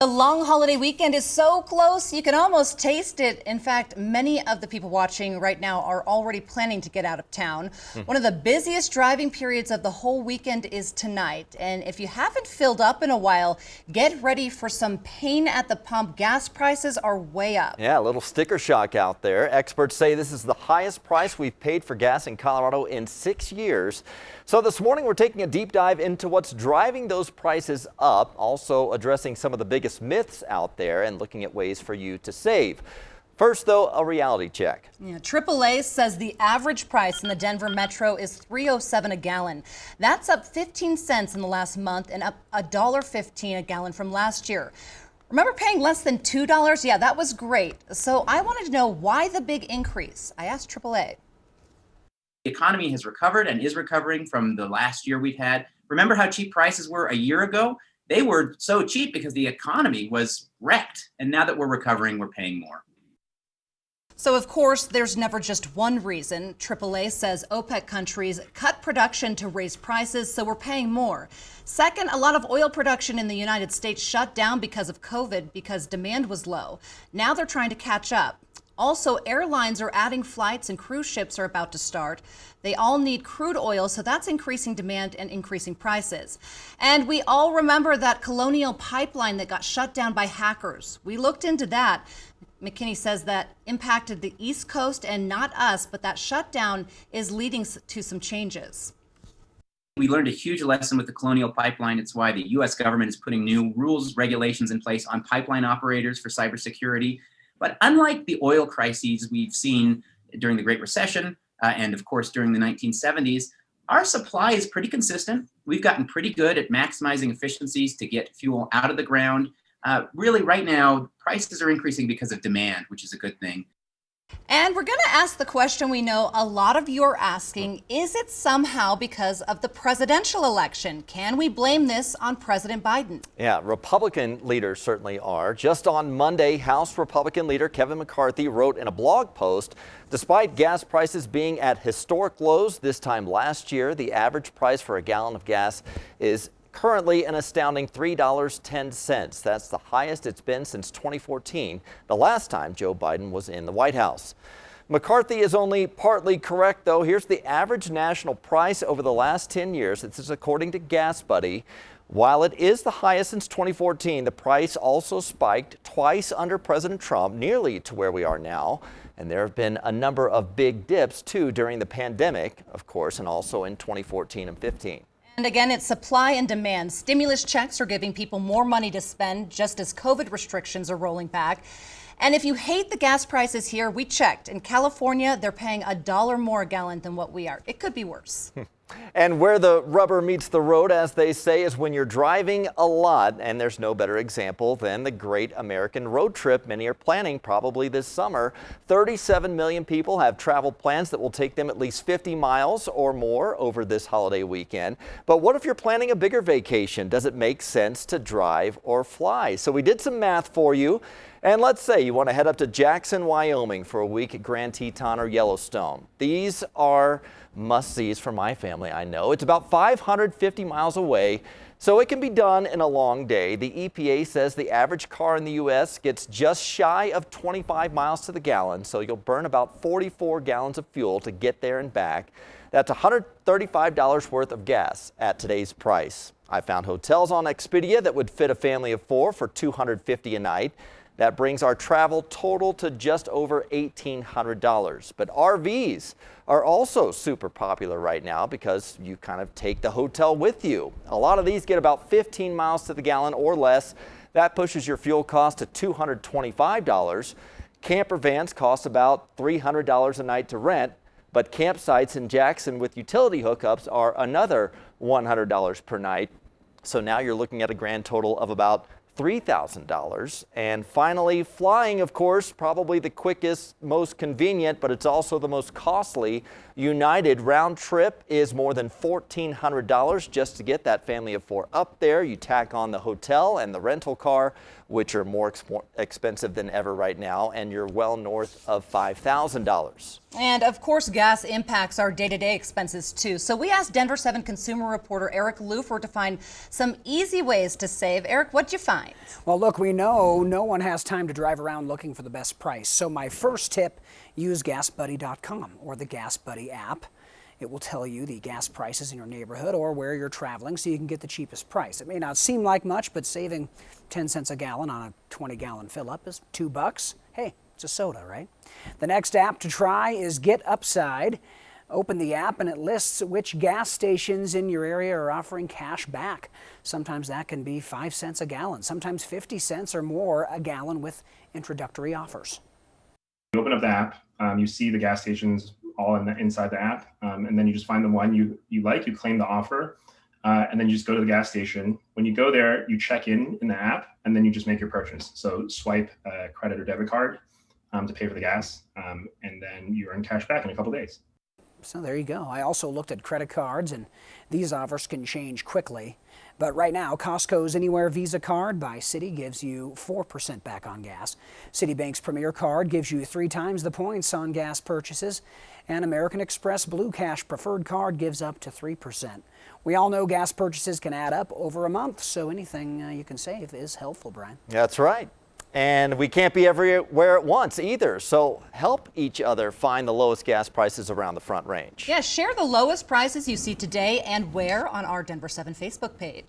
The long holiday weekend is so close, you can almost taste it. In fact, many of the people watching right now are already planning to get out of town. One of the busiest driving periods of the whole weekend is tonight. And if you haven't filled up in a while, get ready for some pain at the pump. Gas prices are way up. Yeah, a little sticker shock out there. Experts say this is the highest price we've paid for gas in Colorado in 6 years. So this morning we're taking a deep dive into what's driving those prices up, also addressing some of the biggest myths out there and looking at ways for you to save. First, though, a reality check. Yeah, AAA says the average price in the Denver metro is $3.07 a gallon. That's up 15 cents in the last month and up $1.15 a gallon from last year. Remember paying less than $2? Yeah, that was great. So I wanted to know why the big increase. I asked AAA. The economy has recovered and is recovering from the last year we've had. Remember how cheap prices were a year ago? They were so cheap because the economy was wrecked. And now that we're recovering, we're paying more. So, of course, there's never just one reason. AAA says OPEC countries cut production to raise prices, so we're paying more. Second, a lot of oil production in the United States shut down because of COVID because demand was low. Now they're trying to catch up. Also, airlines are adding flights and cruise ships are about to start. They all need crude oil, so that's increasing demand and increasing prices. And we all remember that Colonial Pipeline that got shut down by hackers. We looked into that. McKinney says that impacted the East Coast and not us, but that shutdown is leading to some changes. We learned a huge lesson with the Colonial Pipeline. It's why the U.S. government is putting new rules, regulations in place on pipeline operators for cybersecurity. But unlike the oil crises we've seen during the Great Recession and, of course, during the 1970s, our supply is pretty consistent. We've gotten pretty good at maximizing efficiencies to get fuel out of the ground. Really, right now, prices are increasing because of demand, which is a good thing. And we're going to ask the question we know a lot of you are asking. Is it somehow because of the presidential election? Can we blame this on President Biden? Yeah, Republican leaders certainly are. Just on Monday, House Republican leader Kevin McCarthy wrote in a blog post, despite gas prices being at historic lows this time last year, the average price for a gallon of gas is currently an astounding $3.10. That's the highest it's been since 2014, the last time Joe Biden was in the White House. McCarthy is only partly correct, though. Here's the average national price over the last 10 years. This is according to GasBuddy. While it is the highest since 2014, the price also spiked twice under President Trump, nearly to where we are now. And there have been a number of big dips, too, during the pandemic, of course, and also in 2014 and 15. And again, it's supply and demand. Stimulus checks are giving people more money to spend just as COVID restrictions are rolling back. And if you hate the gas prices here, we checked. In California, they're paying $1 more a gallon than what we are. It could be worse. And where the rubber meets the road, as they say, is when you're driving a lot. And there's no better example than the great American road trip many are planning probably this summer. 37 million people have travel plans that will take them at least 50 miles or more over this holiday weekend. But what if you're planning a bigger vacation? Does it make sense to drive or fly? So we did some math for you. And let's say you want to head up to Jackson, Wyoming for a week at Grand Teton or Yellowstone. These are must-sees for my family, I know. It's about 550 miles away, so it can be done in a long day. The EPA says the average car in the U.S. gets just shy of 25 miles to the gallon, so you'll burn about 44 gallons of fuel to get there and back. That's $135 worth of gas at today's price. I found hotels on Expedia that would fit a family of 4 for $250 a night. That brings our travel total to just over $1,800. But RVs are also super popular right now because you kind of take the hotel with you. A lot of these get about 15 miles to the gallon or less. That pushes your fuel cost to $225. Camper vans cost about $300 a night to rent, but campsites in Jackson with utility hookups are another $100 per night. So now you're looking at a grand total of about $3,000. And finally, flying, of course, probably the quickest, most convenient, but it's also the most costly. United round trip is more than $1,400 just to get that family of 4 up there. You tack on the hotel and the rental car, which are more expensive than ever right now, and you're well north of $5,000. And of course, gas impacts our day-to-day expenses too. So we asked Denver 7 consumer reporter Eric Lufer to find some easy ways to save. Eric, what'd you find? tonight? Well, look, we know no one has time to drive around looking for the best price. So my first tip, use GasBuddy.com or the GasBuddy app. It will tell you the gas prices in your neighborhood or where you're traveling so you can get the cheapest price. It may not seem like much, but saving 10 cents a gallon on a 20-gallon fill-up is $2. Hey, it's a soda, right? The next app to try is Get Upside. Open the app and it lists which gas stations in your area are offering cash back. Sometimes that can be 5 cents a gallon, sometimes 50 cents or more a gallon with introductory offers. You open up the app, you see the gas stations all inside the app, and then you just find the one you like, you claim the offer, and then you just go to the gas station. When you go there, you check in the app, and then you just make your purchase. So swipe a credit or debit card to pay for the gas, and then you earn cash back in a couple days. So there you go. I also looked at credit cards, and these offers can change quickly. But right now, Costco's Anywhere Visa card by Citi gives you 4% back on gas. Citibank's Premier card gives you 3 times the points on gas purchases. And American Express Blue Cash Preferred card gives up to 3%. We all know gas purchases can add up over a month, so anything you can save is helpful, Brian. That's right. And we can't be everywhere at once either. So help each other find the lowest gas prices around the Front Range. Yeah, share the lowest prices you see today and where on our Denver 7 Facebook page.